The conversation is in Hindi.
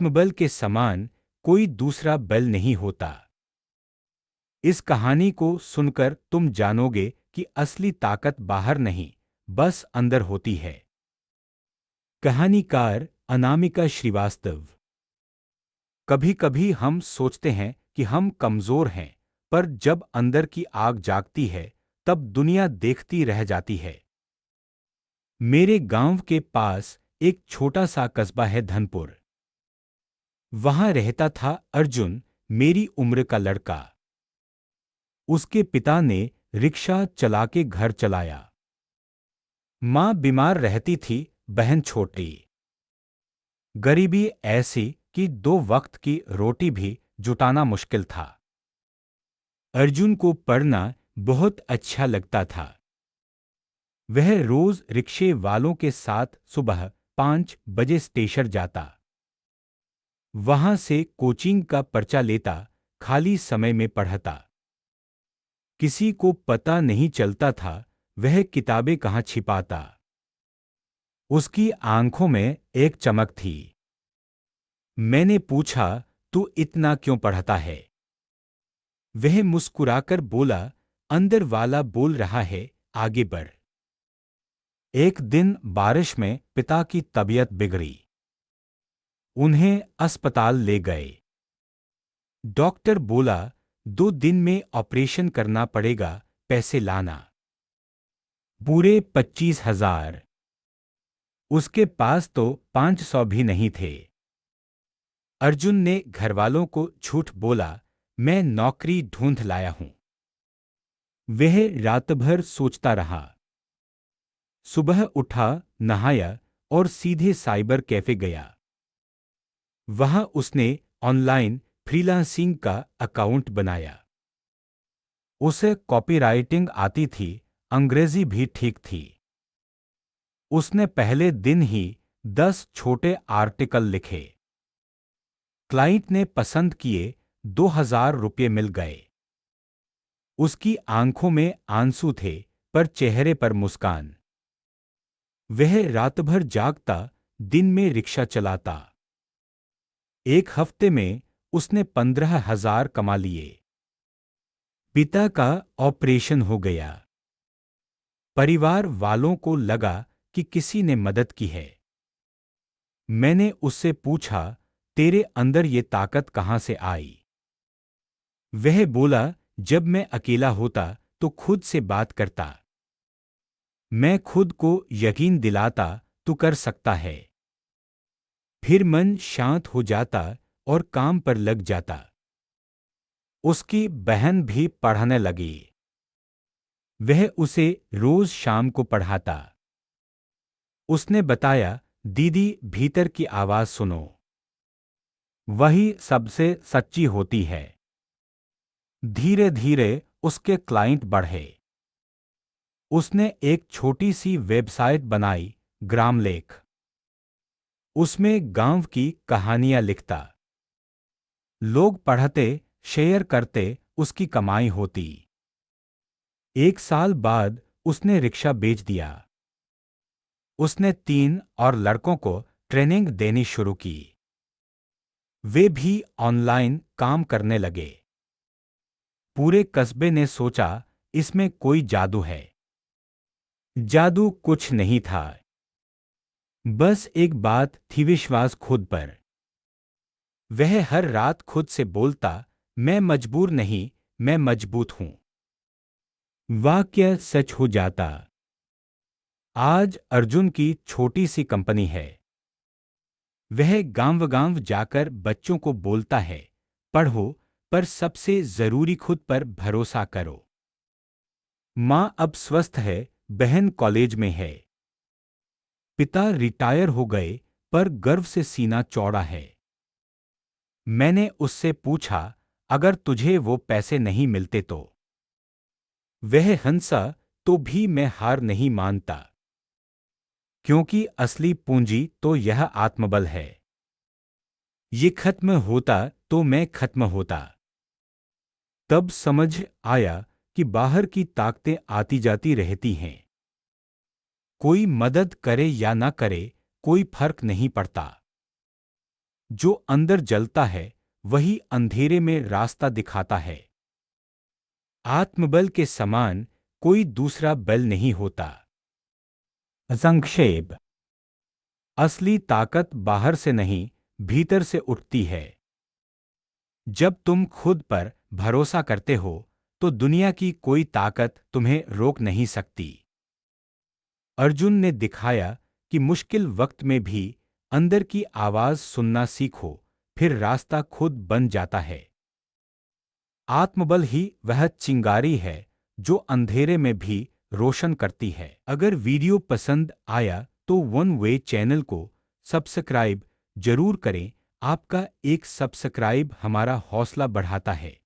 आत्मबल के समान कोई दूसरा बल नहीं होता। इस कहानी को सुनकर तुम जानोगे कि असली ताकत बाहर नहीं, बस अंदर होती है। कहानीकार अनामिका श्रीवास्तव। कभी कभी हम सोचते हैं कि हम कमजोर हैं, पर जब अंदर की आग जागती है तब दुनिया देखती रह जाती है। मेरे गांव के पास एक छोटा सा कस्बा है, धनपुर। वहां रहता था अर्जुन, मेरी उम्र का लड़का। उसके पिता ने रिक्शा चला के घर चलाया। मां बीमार रहती थी, बहन छोटी। गरीबी ऐसी कि 2 वक्त की रोटी भी जुटाना मुश्किल था। अर्जुन को पढ़ना बहुत अच्छा लगता था। वह रोज रिक्शे वालों के साथ सुबह 5 बजे स्टेशन जाता। वहां से कोचिंग का पर्चा लेता, खाली समय में पढ़ता। किसी को पता नहीं चलता था वह किताबें कहाँ छिपाता। उसकी आंखों में एक चमक थी। मैंने पूछा, तू इतना क्यों पढ़ता है? वह मुस्कुराकर बोला, अंदर वाला बोल रहा है, आगे बढ़। एक दिन बारिश में पिता की तबीयत बिगड़ी। उन्हें अस्पताल ले गए। डॉक्टर बोला, 2 दिन में ऑपरेशन करना पड़ेगा, पैसे लाना। पूरे 25,000। उसके पास तो 500 भी नहीं थे। अर्जुन ने घरवालों को झूठ बोला, मैं नौकरी ढूंढ लाया हूं। वह रात भर सोचता रहा। सुबह उठा, नहाया और सीधे साइबर कैफे गया। वहां उसने ऑनलाइन फ्रीलांसिंग का अकाउंट बनाया। उसे कॉपीराइटिंग आती थी, अंग्रेजी भी ठीक थी। उसने पहले दिन ही 10 छोटे आर्टिकल लिखे। क्लाइंट ने पसंद किए, 2,000 रुपये मिल गए। उसकी आंखों में आंसू थे, पर चेहरे पर मुस्कान। वह रात भर जागता, दिन में रिक्शा चलाता। एक हफ्ते में उसने 15,000 कमा लिए। पिता का ऑपरेशन हो गया। परिवार वालों को लगा कि किसी ने मदद की है। मैंने उससे पूछा, तेरे अंदर ये ताकत कहां से आई? वह बोला, जब मैं अकेला होता तो खुद से बात करता। मैं खुद को यकीन दिलाता, तू कर सकता है। फिर मन शांत हो जाता और काम पर लग जाता। उसकी बहन भी पढ़ने लगी। वह उसे रोज शाम को पढ़ाता। उसने बताया, दीदी, भीतर की आवाज सुनो। वही सबसे सच्ची होती है। धीरे धीरे उसके क्लाइंट बढ़े। उसने एक छोटी सी वेबसाइट बनाई, ग्रामलेख। उसमें गांव की कहानियां लिखता। लोग पढ़ते, शेयर करते, उसकी कमाई होती। 1 साल बाद उसने रिक्शा बेच दिया। उसने 3 और लड़कों को ट्रेनिंग देनी शुरू की। वे भी ऑनलाइन काम करने लगे। पूरे कस्बे ने सोचा, इसमें कोई जादू है। जादू कुछ नहीं था। बस एक बात थी, विश्वास खुद पर। वह हर रात खुद से बोलता, मैं मजबूर नहीं, मैं मजबूत हूं। वाक्य सच हो जाता। आज अर्जुन की छोटी सी कंपनी है। वह गांव-गांव जाकर बच्चों को बोलता है, पढ़ो, पर सबसे जरूरी खुद पर भरोसा करो। मां अब स्वस्थ है, बहन कॉलेज में है। पिता रिटायर हो गए, पर गर्व से सीना चौड़ा है। मैंने उससे पूछा, अगर तुझे वो पैसे नहीं मिलते तो? वह हंसा, तो भी मैं हार नहीं मानता। क्योंकि असली पूंजी तो यह आत्मबल है। ये खत्म होता तो मैं खत्म होता। तब समझ आया कि बाहर की ताकतें आती जाती रहती हैं। कोई मदद करे या ना करे, कोई फर्क नहीं पड़ता। जो अंदर जलता है वही अंधेरे में रास्ता दिखाता है। आत्मबल के समान कोई दूसरा बल नहीं होता। संक्षेप। असली ताकत बाहर से नहीं, भीतर से उठती है। जब तुम खुद पर भरोसा करते हो तो दुनिया की कोई ताकत तुम्हें रोक नहीं सकती। अर्जुन ने दिखाया कि मुश्किल वक्त में भी अंदर की आवाज सुनना सीखो, फिर रास्ता खुद बन जाता है। आत्मबल ही वह चिंगारी है जो अंधेरे में भी रोशन करती है। अगर वीडियो पसंद आया तो वन वे चैनल को सब्सक्राइब जरूर करें। आपका एक सब्सक्राइब हमारा हौसला बढ़ाता है।